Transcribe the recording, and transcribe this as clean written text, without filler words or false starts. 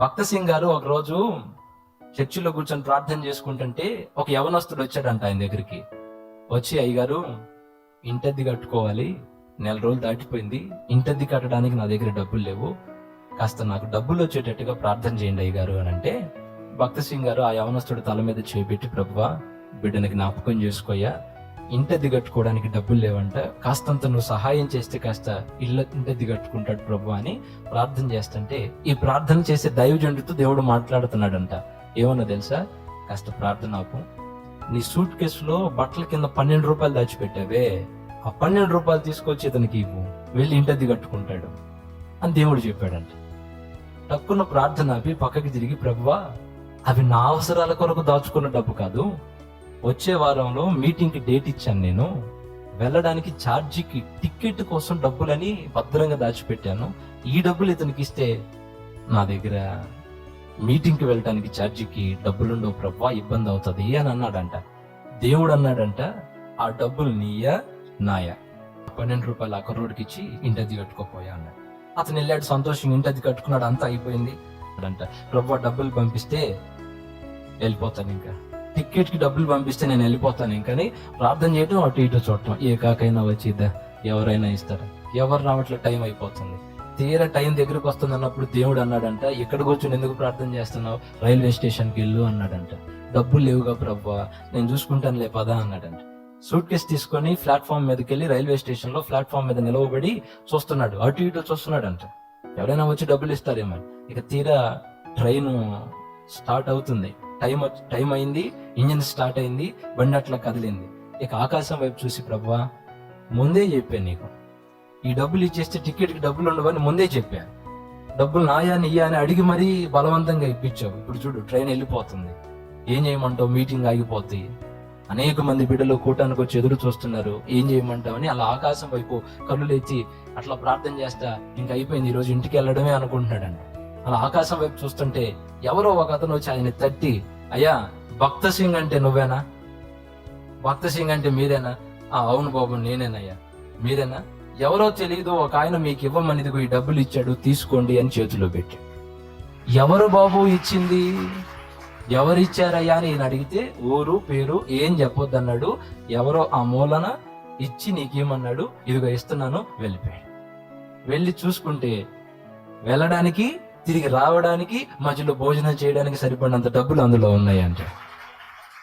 భక్త సింగ్ గారు ఒకరోజు చర్చిలో కూర్చొని ప్రార్థన చేసుకుంటుంటే ఒక యవనస్తుడు వచ్చాడంట ఆయన దగ్గరికి. వచ్చి, అయ్యగారు ఇంటద్ది కట్టుకోవాలి, 4 రోజులు దాటిపోయింది, ఇంటద్ది కట్టడానికి నా దగ్గర డబ్బులు లేవు, కాస్త నాకు డబ్బులు వచ్చేటట్టుగా ప్రార్థన చేయండి అయ్యగారు అని అంటే, భక్త సింగ్ గారు ఆ యవనస్తుడు తల మీద చేపెట్టి, ప్రభువా బిడ్డని జ్ఞాపకం చేసుకోయ్యా, ఇంటద్ది కట్టుకోవడానికి డబ్బులు లేవంట, కాస్తంత నువ్వు సహాయం చేస్తే కాస్త ఇంటద్ది కట్టుకుంటాడు ప్రభు అని ప్రార్థన చేస్తుంటే, ఈ ప్రార్థన చేసే దైవజనుడితో దేవుడు మాట్లాడుతున్నాడంట. ఏమన్నా తెలుసా? కాస్త ప్రార్థన ఆపు, నీ సూట్ కేసులో బట్టల కింద 12 రూపాయలు దాచిపెట్టావే, ఆ 12 రూపాయలు తీసుకొచ్చి ఇతనికి ఇవ్వు, వెళ్ళి ఇంటద్ది కట్టుకుంటాడు అని దేవుడు చెప్పాడంట. తక్కువ ప్రార్థన ఆపి పక్కకి తిరిగి, ప్రభువా అవి నా అవసరాల కొరకు దాచుకున్న డబ్బు కాదు, వచ్చే వారంలో మీటింగ్కి డేట్ ఇచ్చాను, నేను వెళ్ళడానికి ఛార్జీకి టికెట్ కోసం డబ్బులని భద్రంగా దాచిపెట్టాను, ఈ డబ్బులు ఇతనికి ఇస్తే నా దగ్గర మీటింగ్కి వెళ్ళడానికి ఛార్జీకి డబ్బులుండవు ప్రభువా, ఇబ్బంది అవుతుంది అని అన్నాడంట. దేవుడు అన్నాడంట, ఆ డబ్బులు నీయా నాయా? 12 రూపాయలు ఆ కుర్రోడికి ఇచ్చి ఇంటద్ది కట్టుకోపోయా అన్నాడు. అతను వెళ్ళాడు సంతోషంగా, ఇంటద్ది కట్టుకున్నాడు, అంతా అయిపోయింది అంట. ప్రభువా డబ్బులు పంపిస్తే వెళ్ళిపోతాను, ఇంకా టికెట్ కి డబ్బులు పంపిస్తే నేను వెళ్ళిపోతాను, ఇంకని ప్రార్థన చేయటం, అటు ఇటు చూడటం, ఏ కాకైనా వచ్చిద్దా, ఎవరైనా ఇస్తారా, ఎవరు రావట్లే, టైం అయిపోతుంది. తీరా టైం దగ్గరకు వస్తుంది అన్నప్పుడు దేవుడు అన్నాడంట, ఇక్కడ కూర్చొని ఎందుకు ప్రార్థన చేస్తున్నావు, రైల్వే స్టేషన్కి వెళ్ళు అన్నాడంట. డబ్బులు లేవుగా ప్రభువా, నేను చూసుకుంటానులే పదా అన్నాడంట. సూట్ కేసు తీసుకొని ప్లాట్ఫామ్ మీదకి వెళ్ళి రైల్వే స్టేషన్ లో ప్లాట్ఫామ్ మీద నిలవబడి చూస్తున్నాడు, అటు ఇటు చూస్తున్నాడంట, ఎవరైనా వచ్చి డబ్బులు ఇస్తారేమో. ఇక తీరా ట్రైన్ స్టార్ట్ అవుతుంది, టైం అయింది, ఇంజిన్ స్టార్ట్ అయింది, బండి అట్లా కదిలింది. ఇక ఆకాశం వైపు చూసి, ప్రభువా ముందే చెప్పాను నీకు, ఈ డబ్బులు ఇచ్చేస్తే టికెట్ కి డబ్బులు ఉండవని ముందే చెప్పా, డబ్బులు నాయా నీయా అని అడిగి మరీ బలవంతంగా ఇప్పించావు, ఇప్పుడు చూడు ట్రైన్ వెళ్ళిపోతుంది, ఏం చేయమంటావు, మీటింగ్ ఆగిపోతుంది, అనేక మంది బిడ్డలు కూటానికి వచ్చి ఎదురు చూస్తున్నారు, ఏం చేయమంటావు అని అలా ఆకాశం వైపు కళ్ళు లేచి అట్లా ప్రార్థన చేస్తా, ఇంక అయిపోయింది, ఈరోజు ఇంటికి వెళ్ళడమే అనుకుంటున్నాడండి. అలా ఆకాశం వైపు చూస్తుంటే ఎవరో ఒక అతను వచ్చి ఆయన తట్టి, అయ్యా భక్త సింగ్ అంటే నువ్వేనా, భక్త సింగ్ అంటే మీరేనా? అవును బాబు నేనేనయ్యా, మీరేనా? ఎవరో తెలియదు, ఒక ఆయన మీకు ఇవ్వమనిదిగో ఈ డబ్బులు ఇచ్చాడు, తీసుకోండి అని చేతిలో పెట్టి, ఎవరు బాబు ఇచ్చింది, ఎవరు ఇచ్చారయ్యా అని ఈయన అడిగితే ఊరు పేరు ఏం చెప్పొద్దు అన్నాడు. ఎవరో ఆ మూలన ఇచ్చి నీకేమన్నాడు, ఇదిగో ఇస్తున్నాను, వెళ్ళిపోయాడు. వెళ్ళి చూసుకుంటే వెళ్ళడానికి తిరిగి రావడానికి మధ్యలో భోజనం చేయడానికి సరిపడినంత డబ్బులు అందులో ఉన్నాయి అంటే.